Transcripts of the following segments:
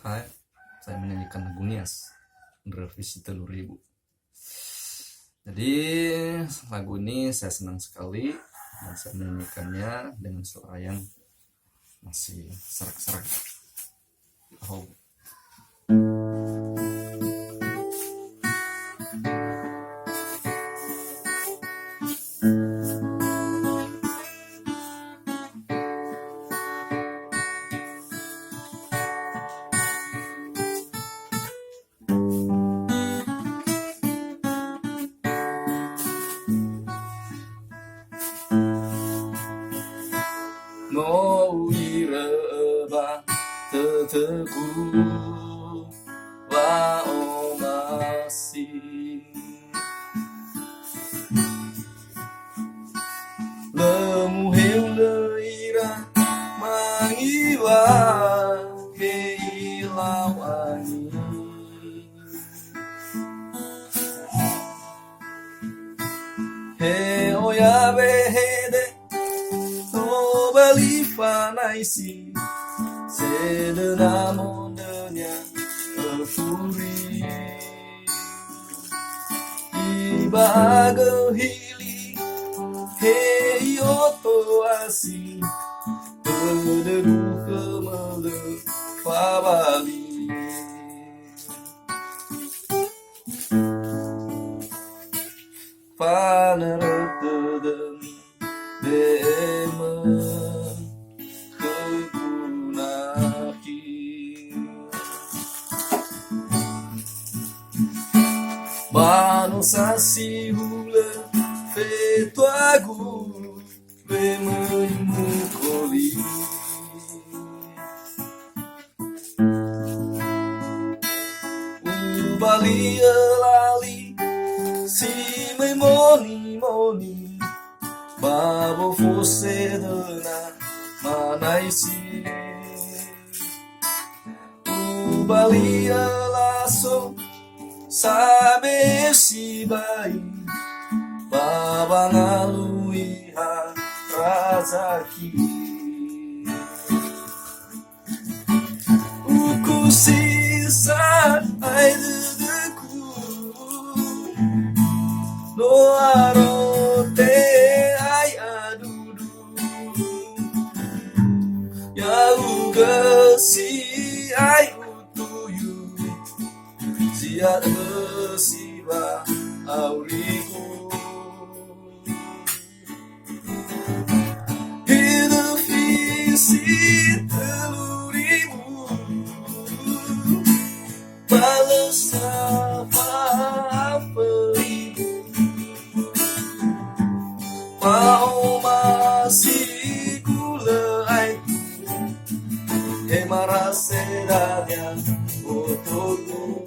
Hai, saya menyanyikan lagu Nias Revisi 3000. Jadi lagu ini saya senang sekali dan saya menyanyikannya dengan suara yang masih serak-serak. Oh. Mau ireba teteku wa masih lemu heu leira mangiwa keilawani he oya behede Balifanai-si sedenamondenya kefuri ibagehili heyoto asi pederu kemele fabali panereteden demen Bano sasi hula feito agu Vemaimu koli Ubalia lali Si mai moni moni Babo fosse dana manaisi Ubalia lasso Sabe si baik Baba ngalui razaki Uku sisa ai dedeku No arote ai adudu Ya ugasi ai utuyu Siat bersiwa auriku Hidup visi 3000 Balas apa beribu Mau masih gula itu Hemara sedanya untukku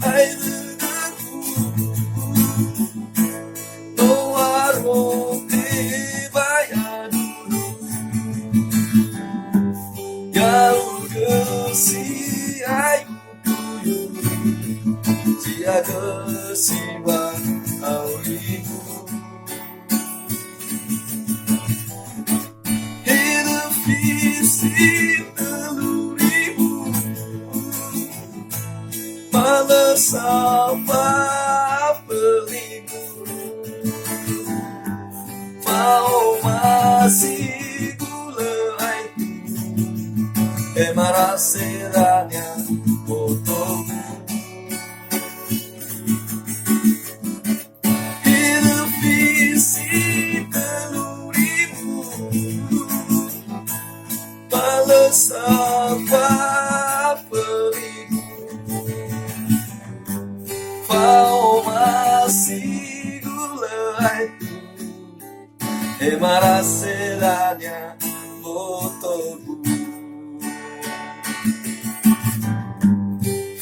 Ai dedeku No arote vai adudu Jauh gesi ai utuyu Sia gesiwa auriku Hidup visi 3000 Malas apa pelibur Mau masih gula itu Emara seranya fotoku Hidup visi 3000 Malas apa Pau masih gula itu Emara seranya fotoku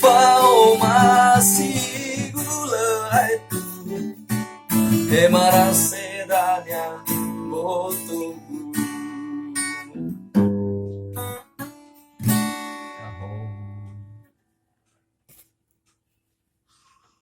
Pau masih gula itu Emara seranya fotoku